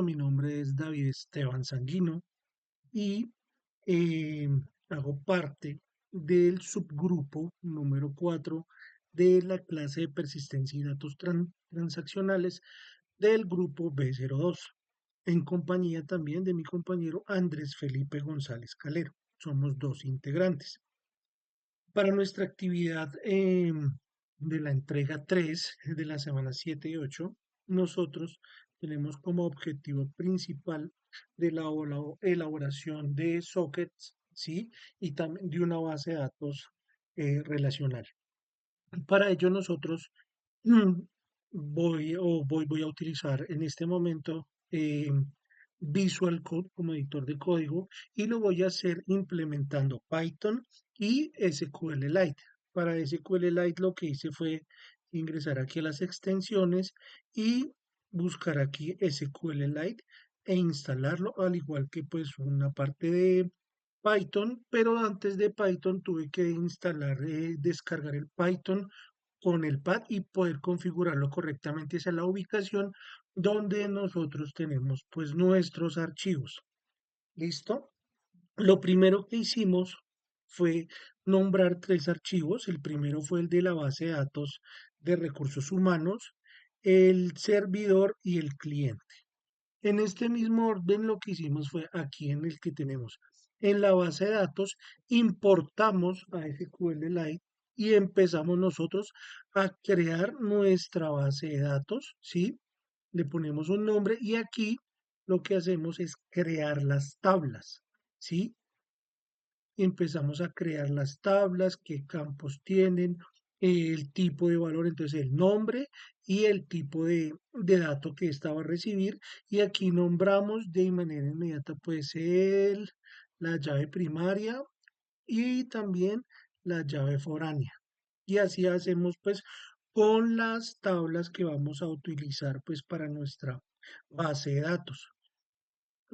Mi nombre es David Esteban Sanguino y eh, hago parte del subgrupo número 4 de la clase de persistencia y datos transaccionales del grupo B02, en compañía también de mi compañero Andrés Felipe González Calero. Somos dos integrantes. Para nuestra actividad de la entrega 3 de la semana 7 y 8, nosotros tenemos como objetivo principal de la elaboración de sockets, ¿sí? Y también de una base de datos relacional. Para ello nosotros mm, voy a utilizar en este momento Visual Code como editor de código y lo voy a hacer implementando Python y SQLite. Para SQLite lo que hice fue ingresar aquí a las extensiones y buscar aquí SQLite e instalarlo, al igual que pues una parte de Python, pero antes de Python tuve que descargar el Python con el pad y poder configurarlo correctamente. Esa es la ubicación donde nosotros tenemos pues nuestros archivos. ¿Listo? Lo primero que hicimos fue nombrar tres archivos. El primero fue el de la base de datos de recursos humanos, el servidor y el cliente. En este mismo orden lo que hicimos fue aquí en el que tenemos en la base de datos, importamos a SQLite y empezamos nosotros a crear nuestra base de datos, ¿sí? Le ponemos un nombre y aquí lo que hacemos es crear las tablas, ¿sí? Empezamos a crear las tablas, qué campos tienen, el tipo de valor, entonces el nombre y el tipo de dato que esta va a recibir. Y aquí nombramos de manera inmediata pues la llave primaria y también la llave foránea. Y así hacemos pues con las tablas que vamos a utilizar pues para nuestra base de datos.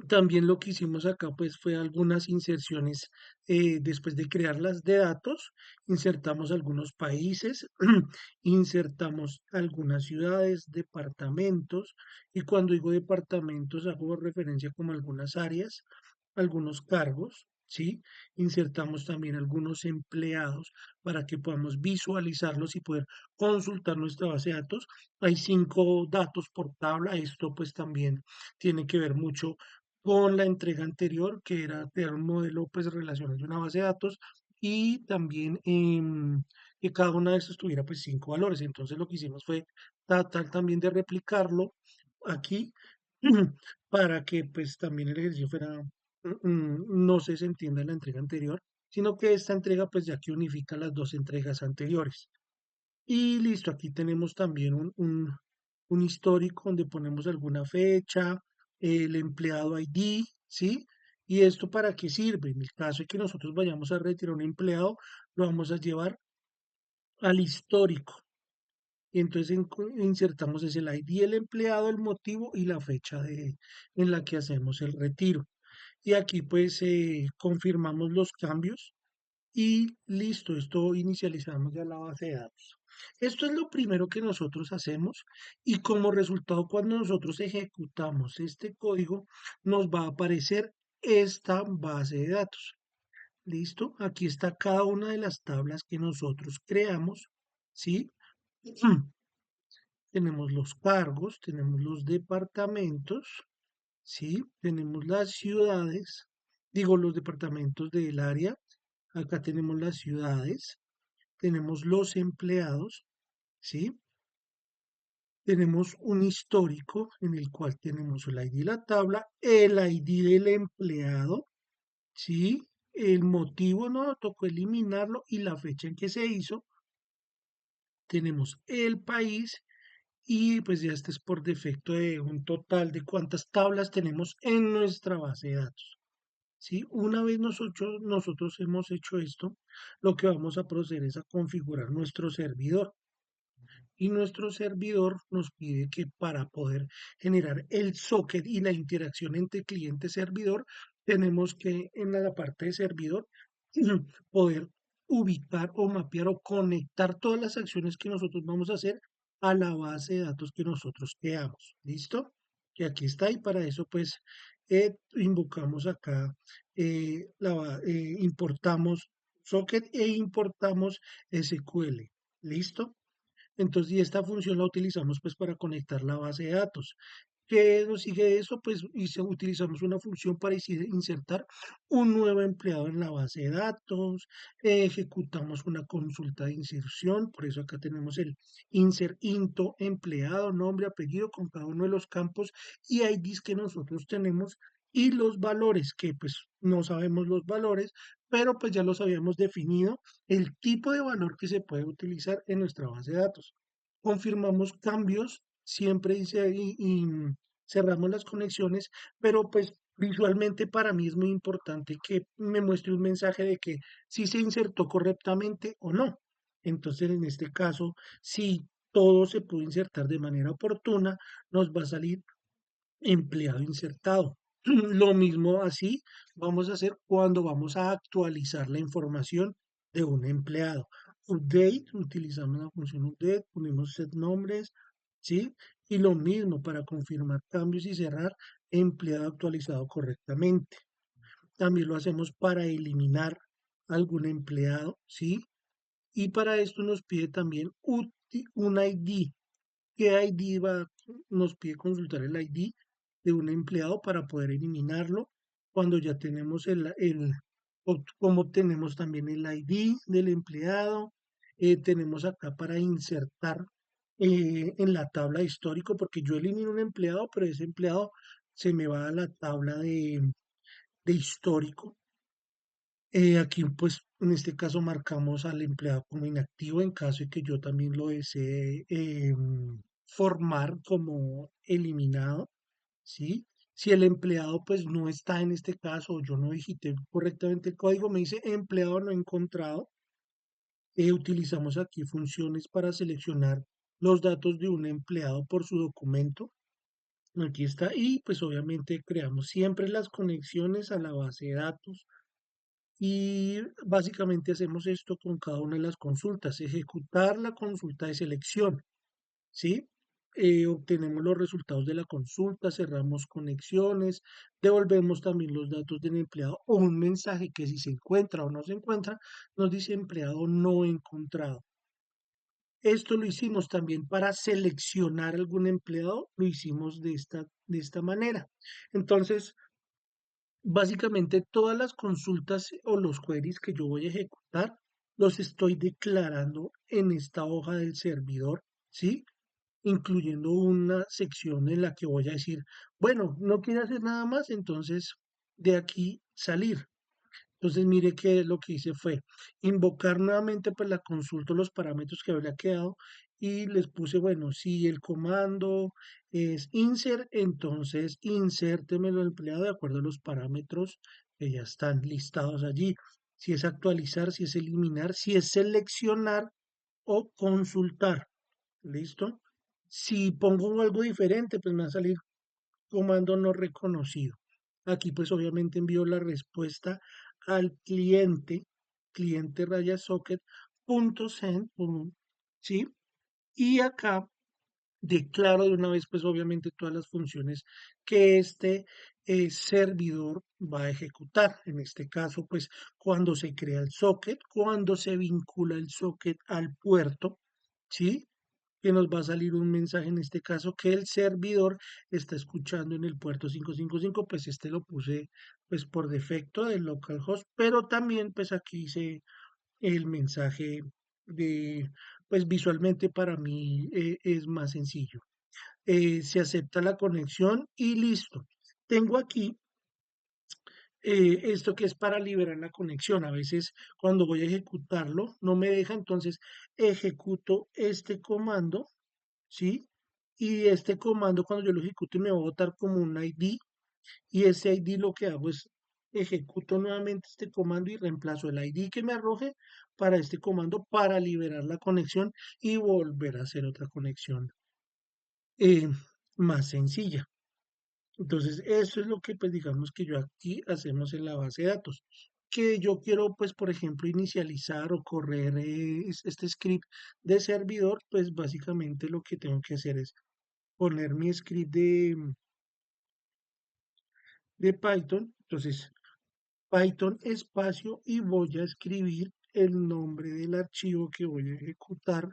También lo que hicimos acá pues fue algunas inserciones después de crearlas de datos, insertamos algunos países, insertamos algunas ciudades, departamentos, y cuando digo departamentos hago referencia como a algunas áreas, algunos cargos, ¿sí? Insertamos también algunos empleados para que podamos visualizarlos y poder consultar nuestra base de datos. Hay 5 datos por tabla, esto pues también tiene que ver mucho con la entrega anterior, que era crear un modelo pues relacional de una base de datos y también que cada una de esas tuviera pues 5 valores. Entonces lo que hicimos fue tratar también de replicarlo aquí para que pues también el ejercicio fuera, no se entienda la entrega anterior, sino que esta entrega pues ya que unifica las dos entregas anteriores. Y listo, aquí tenemos también un histórico donde ponemos alguna fecha, el empleado ID, ¿sí? ¿Y esto para qué sirve? En el caso de que nosotros vayamos a retirar un empleado, lo vamos a llevar al histórico. Y entonces insertamos es el ID del empleado, el motivo y la fecha en la que hacemos el retiro. Y aquí pues confirmamos los cambios y listo, esto inicializamos ya la base de datos. Esto es lo primero que nosotros hacemos y como resultado cuando nosotros ejecutamos este código nos va a aparecer esta base de datos. ¿Listo? Aquí está cada una de las tablas que nosotros creamos, ¿sí? Tenemos los cargos, tenemos los departamentos, ¿sí? Tenemos las ciudades, digo los departamentos del área, acá tenemos las ciudades, tenemos los empleados, ¿sí? Tenemos un histórico en el cual tenemos el ID de la tabla, el ID del empleado, ¿sí? El motivo no tocó eliminarlo y la fecha en que se hizo. Tenemos el país y pues ya este es por defecto de un total de cuántas tablas tenemos en nuestra base de datos. ¿Sí? Una vez nosotros hemos hecho esto, lo que vamos a proceder es a configurar nuestro servidor. Y nuestro servidor nos pide que para poder generar el socket y la interacción entre cliente-servidor, tenemos que en la parte de servidor poder ubicar o mapear o conectar todas las acciones que nosotros vamos a hacer a la base de datos que nosotros creamos. ¿Listo? que aquí está y para eso pues invocamos acá, importamos socket e importamos SQL. ¿Listo? Entonces, y esta función la utilizamos pues para conectar la base de datos. ¿Qué nos sigue eso? Pues utilizamos una función para insertar un nuevo empleado en la base de datos, ejecutamos una consulta de inserción, por eso acá tenemos el insert into empleado, nombre, apellido con cada uno de los campos y IDs que nosotros tenemos y los valores, que pues no sabemos los valores, pero pues ya los habíamos definido, el tipo de valor que se puede utilizar en nuestra base de datos. Confirmamos cambios, siempre dice y cerramos las conexiones, pero pues visualmente para mí es muy importante que me muestre un mensaje de que si se insertó correctamente o no. Entonces, en este caso, si todo se pudo insertar de manera oportuna, nos va a salir empleado insertado. Lo mismo así vamos a hacer cuando vamos a actualizar la información de un empleado. Update, utilizamos la función update, ponemos set nombres, ¿sí? Y lo mismo para confirmar cambios y cerrar empleado actualizado correctamente. También lo hacemos para eliminar algún empleado, ¿sí? Y para esto nos pide también un ID. ¿Qué ID nos pide consultar el ID de un empleado para poder eliminarlo? Cuando ya tenemos como tenemos también el ID del empleado, tenemos acá para insertar en la tabla de histórico, porque yo elimino un empleado, pero ese empleado se me va a la tabla de histórico. Aquí, pues, en este caso marcamos al empleado como inactivo en caso de que yo también lo desee formar como eliminado, ¿sí? Si el empleado, pues, no está en este caso, o yo no digité correctamente el código, me dice empleado no encontrado. Utilizamos aquí funciones para seleccionar los datos de un empleado por su documento. Aquí está. Y pues obviamente creamos siempre las conexiones a la base de datos y básicamente hacemos esto con cada una de las consultas. Ejecutar la consulta de selección, ¿sí? Obtenemos los resultados de la consulta, cerramos conexiones, devolvemos también los datos del empleado o un mensaje que si se encuentra o no se encuentra, nos dice empleado no encontrado. Esto lo hicimos también para seleccionar algún empleado, lo hicimos de esta manera. Entonces, básicamente todas las consultas o los queries que yo voy a ejecutar los estoy declarando en esta hoja del servidor, ¿sí? Incluyendo una sección en la que voy a decir, bueno, no quiero hacer nada más, entonces de aquí salir. Entonces, mire que lo que hice fue invocar nuevamente pues la consulta los parámetros que habría quedado y les puse, bueno, si el comando es insert, entonces insértemelo el empleado de acuerdo a los parámetros que ya están listados allí. Si es actualizar, si es eliminar, si es seleccionar o consultar. ¿Listo? Si pongo algo diferente, pues me va a salir comando no reconocido. Aquí pues obviamente envío la respuesta al cliente raya socket punto send, ¿sí? Y acá declaro de una vez pues obviamente todas las funciones que este servidor va a ejecutar. En este caso pues cuando se crea el socket, cuando se vincula el socket al puerto, ¿sí? Que nos va a salir un mensaje en este caso que el servidor está escuchando en el puerto 555, pues este lo puse pues por defecto del localhost, pero también pues aquí hice el mensaje de, pues visualmente para mí es más sencillo. Se acepta la conexión y listo. Tengo aquí esto que es para liberar la conexión. A veces cuando voy a ejecutarlo no me deja, entonces ejecuto este comando, ¿sí? Y este comando cuando yo lo ejecute me va a botar como un ID y ese ID lo que hago es ejecuto nuevamente este comando y reemplazo el ID que me arroje para este comando para liberar la conexión y volver a hacer otra conexión eh, más sencilla. Entonces, eso es lo que, pues, digamos que yo aquí hacemos en la base de datos. Que yo quiero, pues, por ejemplo, inicializar o correr este script de servidor, pues, básicamente lo que tengo que hacer es poner mi script de Python. Entonces, Python espacio y voy a escribir el nombre del archivo que voy a ejecutar.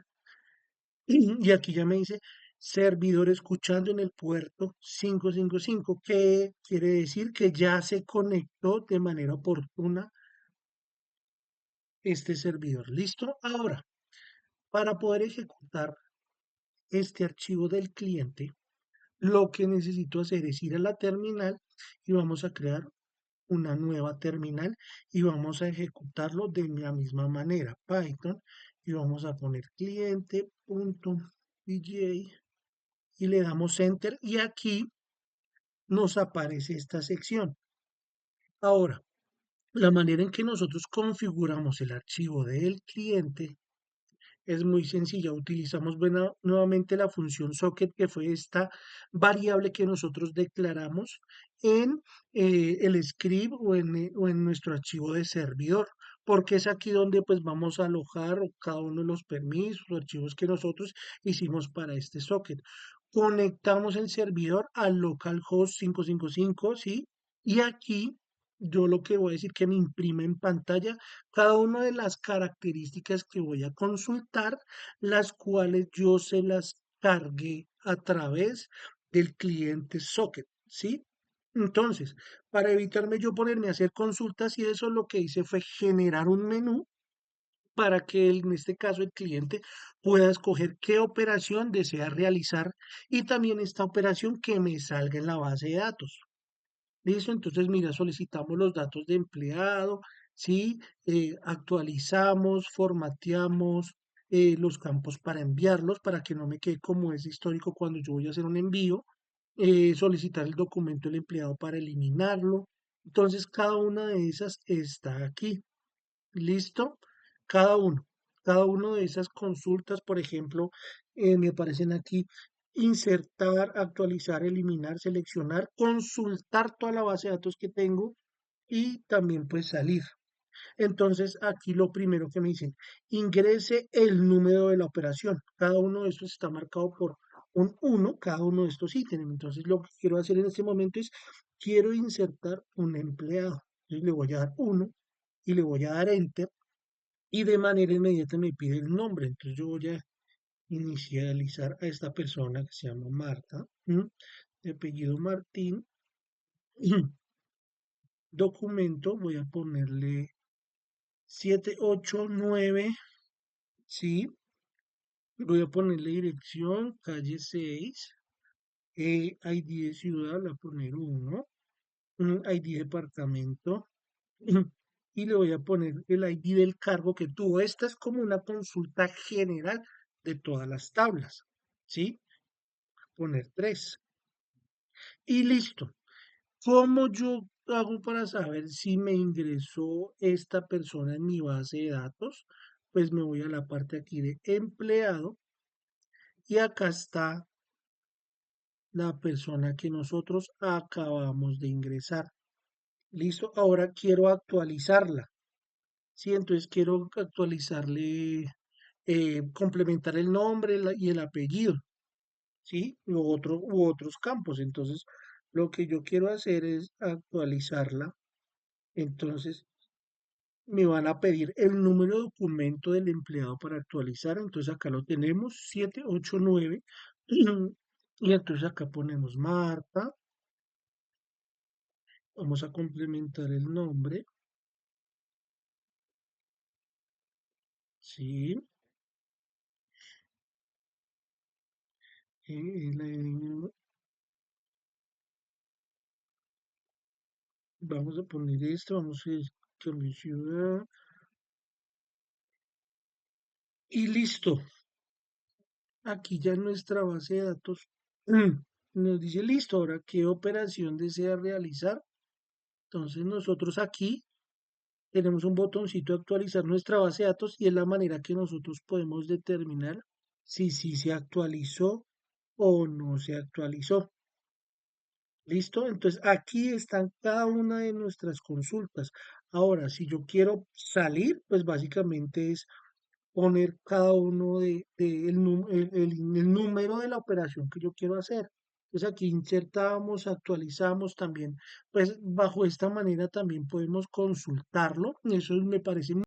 Y aquí ya me dice servidor escuchando en el puerto 555, que quiere decir que ya se conectó de manera oportuna este servidor. ¿Listo? Ahora, para poder ejecutar este archivo del cliente, lo que necesito hacer es ir a la terminal y vamos a crear una nueva terminal y vamos a ejecutarlo de la misma manera. Python y vamos a poner cliente.py y le damos enter y aquí nos aparece esta sección. Ahora, la manera en que nosotros configuramos el archivo del cliente es muy sencilla. Utilizamos nuevamente la función socket, que fue esta variable que nosotros declaramos en el script o en nuestro archivo de servidor, porque es aquí donde pues vamos a alojar cada uno de los permisos o archivos que nosotros hicimos para este socket. Conectamos el servidor al localhost 555, ¿sí? Y aquí yo lo que voy a decir que me imprime en pantalla cada una de las características que voy a consultar, las cuales yo se las cargué a través del cliente socket, ¿sí? Entonces, para evitarme yo ponerme a hacer consultas y eso, lo que hice fue generar un menú para que en este caso el cliente pueda escoger qué operación desea realizar y también esta operación que me salga en la base de datos. ¿Listo? Entonces, mira, solicitamos los datos de empleado, ¿sí? Actualizamos, formateamos los campos para enviarlos, para que no me quede como es histórico cuando yo voy a hacer un envío. Solicitar el documento del empleado para eliminarlo. Entonces, cada una de esas está aquí. ¿Listo? Cada uno. Cada uno de esas consultas, por ejemplo, me aparecen aquí insertar, actualizar, eliminar, seleccionar, consultar toda la base de datos que tengo y también pues salir. Entonces aquí lo primero que me dicen, ingrese el número de la operación. Cada uno de estos está marcado por un uno, cada uno de estos ítems. Entonces lo que quiero hacer en este momento es, quiero insertar un empleado. Entonces le voy a dar uno y le voy a dar enter y de manera inmediata me pide el nombre. Entonces yo voy a inicializar a esta persona que se llama Marta, ¿m? De apellido Martín. Documento, voy a ponerle 789, ¿sí? Voy a ponerle dirección, calle 6, ID de ciudad, le voy a poner 1, ID de departamento, y le voy a poner el ID del cargo que tuvo. Esta es como una consulta general de todas las tablas, ¿sí? Poner 3 y listo. ¿Cómo yo hago para saber si me ingresó esta persona en mi base de datos? Pues me voy a la parte aquí de empleado y acá está la persona que nosotros acabamos de ingresar. Listo, ahora quiero actualizarla. Sí, entonces quiero actualizarle, complementar el nombre y el apellido, ¿sí? U otros campos. Entonces, lo que yo quiero hacer es actualizarla. Entonces, me van a pedir el número de documento del empleado para actualizar. Entonces, acá lo tenemos, 789. Y entonces acá ponemos Marta. Vamos a complementar el nombre. Sí. Vamos a poner esto, vamos a cambiar ciudad y listo. Aquí ya en nuestra base de datos nos dice listo, ahora qué operación desea realizar. Entonces nosotros aquí tenemos un botoncito de actualizar nuestra base de datos y es la manera que nosotros podemos determinar si sí se actualizó o no se actualizó. ¿Listo? Entonces aquí están cada una de nuestras consultas. Ahora, si yo quiero salir, pues básicamente es poner cada uno de el número de la operación que yo quiero hacer. Entonces aquí insertamos, actualizamos también, pues bajo esta manera también podemos consultarlo. Eso me parece